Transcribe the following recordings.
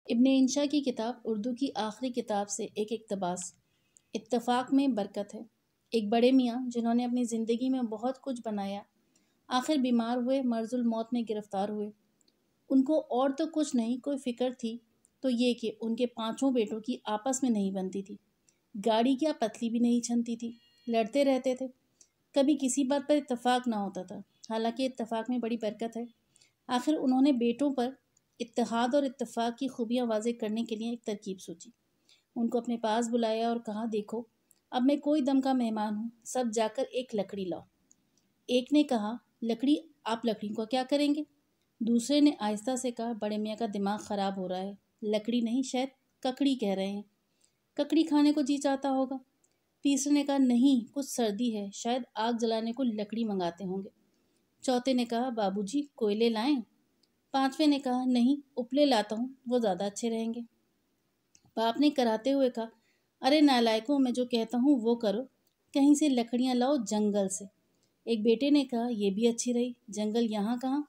ابن انشا کی کتاب اردو کی آخری کتاب سے ایک اقتباس۔ اتفاق میں برکت ہے۔ ایک بڑے میاں جنہوں نے اپنی زندگی میں بہت کچھ بنایا، آخر بیمار ہوئے، مرض الموت میں گرفتار ہوئے۔ ان کو اور تو کچھ نہیں کوئی فکر تھی تو یہ کہ ان کے 5 بیٹوں کی آپس میں نہیں بنتی تھی۔ گاڑی کیا پتلی بھی نہیں چھنتی تھی، لڑتے رہتے تھے، کبھی کسی بات پر اتفاق نہ ہوتا تھا، حالانکہ اتفاق میں بڑی برکت ہے۔ آخر انہوں نے بیٹوں پر اتحاد اور اتفاق کی خوبیاں واضح کرنے کے لیے ایک ترکیب سوچی۔ ان کو اپنے پاس بلایا اور کہا، دیکھو اب میں کوئی دم کا مہمان ہوں، سب جا کر ایک لکڑی لاؤ۔ ایک نے کہا، لکڑی؟ آپ لکڑی کو کیا کریں گے؟ دوسرے نے آہستہ سے کہا، بڑے میاں کا دماغ خراب ہو رہا ہے، لکڑی نہیں شاید ککڑی کہہ رہے ہیں، ککڑی کھانے کو جی چاہتا ہوگا۔ تیسرے نے کہا، نہیں کچھ سردی ہے، شاید آگ جلانے کو لکڑی منگاتے ہوں گے۔ چوتھے نے کہا، بابو جی کوئلے لائیں؟ 5ویں نے کہا، نہیں اپلے لاتا ہوں، وہ زیادہ اچھے رہیں گے۔ باپ نے کراتے ہوئے کہا، ارے نالائکوں، میں جو کہتا ہوں وہ کرو، کہیں سے لکڑیاں لاؤ جنگل سے۔ ایک بیٹے نے کہا، یہ بھی اچھی رہی، جنگل یہاں کہاں،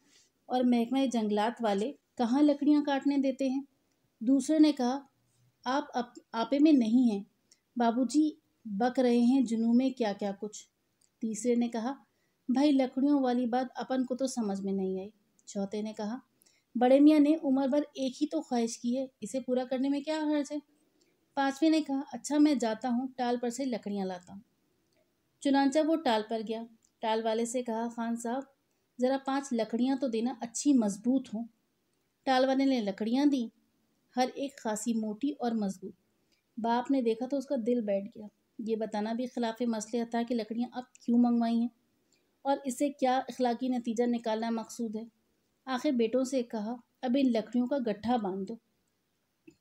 اور محکمہ جنگلات والے کہاں لکڑیاں کاٹنے دیتے ہیں۔ دوسرے نے کہا، آپ آپے میں نہیں ہیں، بابو جی بک رہے ہیں جنوں میں کیا کیا کچھ۔ تیسرے نے کہا، بھائی لکڑیوں والی بات اپن کو تو سمجھ میں نہیں آئی۔ چوتھے نے کہا، بڑے میاں نے عمر بھر ایک ہی تو خواہش کی ہے، اسے پورا کرنے میں کیا حرج ہے۔ 5ویں نے کہا، اچھا میں جاتا ہوں، ٹال پر سے لکڑیاں لاتا ہوں۔ چنانچہ وہ ٹال پر گیا، ٹال والے سے کہا، خان صاحب ذرا 5 لکڑیاں تو دینا، اچھی مضبوط ہوں۔ ٹال والے نے لکڑیاں دیں، ہر ایک خاصی موٹی اور مضبوط۔ باپ نے دیکھا تو اس کا دل بیٹھ گیا۔ یہ بتانا بھی خلاف مصلحت تھا کہ لکڑیاں اب کیوں منگوائی ہیں اور اس سے کیا اخلاقی نتیجہ نکالنا مقصود ہے۔ آخر بیٹوں سے کہا، اب ان لکڑیوں کا گٹھا باندھ دو۔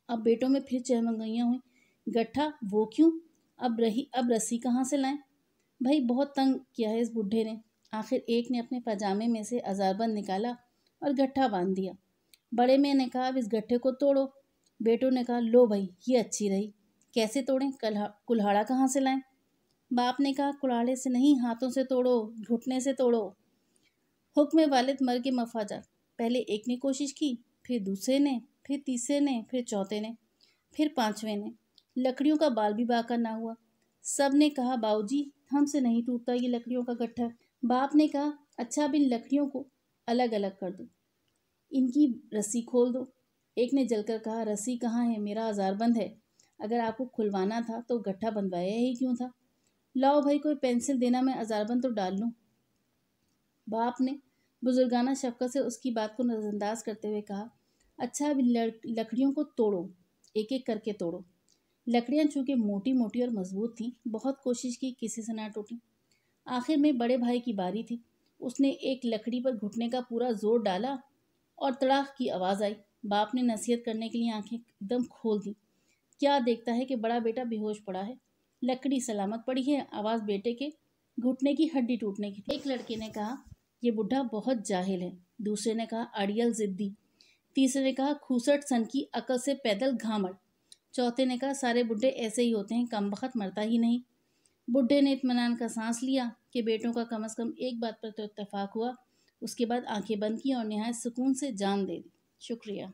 اب بیٹوں میں پھر چہمنگائیاں ہوئیں، گٹھا وہ کیوں، اب رسی کہاں سے لائیں؟ بھائی بہت تنگ کیا ہے اس بڈھے نے۔ آخر ایک نے اپنے پاجامے میں سے ہزاربند نکالا اور گٹھا باندھ دیا۔ بڑے میاں نے کہا، اب اس گٹھے کو توڑو۔ بیٹوں نے کہا، لو بھائی یہ اچھی رہی، کیسے توڑیں، کلہاڑا کہاں سے لائیں؟ باپ نے کہا، کلاڑے سے نہیں، ہاتھوں سے توڑو، گھٹنے سے توڑو۔ حکم والد مرگ مفاجات۔ پہلے ایک نے کوشش کی، پھر دوسرے نے، پھر تیسرے نے، پھر چوتھے نے، پھر 5ویں نے۔ لکڑیوں کا بال بھی باقی نہ ہوا۔ سب نے کہا، باؤ جی ہم سے نہیں ٹوٹتا یہ لکڑیوں کا گٹھا۔ باپ نے کہا، اچھا اب ان لکڑیوں کو الگ الگ کر دو، ان کی رسی کھول دو۔ ایک نے جل کر کہا، رسی کہاں ہے، میرا ہزاربند ہے، اگر آپ کو کھلوانا تھا تو گٹھا بندوایا ہی کیوں تھا۔ لاؤ بھائی کوئی پینسل دینا، میں ہزاربند تو ڈال لوں۔ باپ نے بزرگانہ شفقت سے اس کی بات کو نظر انداز کرتے ہوئے کہا، اچھا اب لکڑیوں کو توڑو، ایک ایک کر کے توڑو۔ لکڑیاں چونکہ موٹی موٹی اور مضبوط تھیں، بہت کوشش کی، کسی سے نہ ٹوٹیں۔ آخر میں بڑے بھائی کی باری تھی، اس نے ایک لکڑی پر گھٹنے کا پورا زور ڈالا اور تڑاخ کی آواز آئی۔ باپ نے نصیحت کرنے کے لیے آنکھیں ایک دم کھول دیں، کیا دیکھتا ہے کہ بڑا بیٹا بے ہوش پڑا ہے، لکڑی سلامت پڑی ہے، آواز بیٹے کے گھٹنے کی ہڈی ٹوٹنے کی تھی۔ ایک لڑکے نے کہا، یہ بڈھا بہت جاہل ہے۔ دوسرے نے کہا، اڑیل ضدی۔ تیسرے نے کہا، کھوسٹ سن کی عقل سے پیدل گھامڑ۔ چوتھے نے کہا، سارے بڈھے ایسے ہی ہوتے ہیں، کم بخت مرتا ہی نہیں۔ بڈھے نے اطمینان کا سانس لیا کہ بیٹوں کا کم از کم ایک بات پر تو اتفاق ہوا۔ اس کے بعد آنکھیں بند کی اور نہایت سکون سے جان دے دی۔ شکریہ۔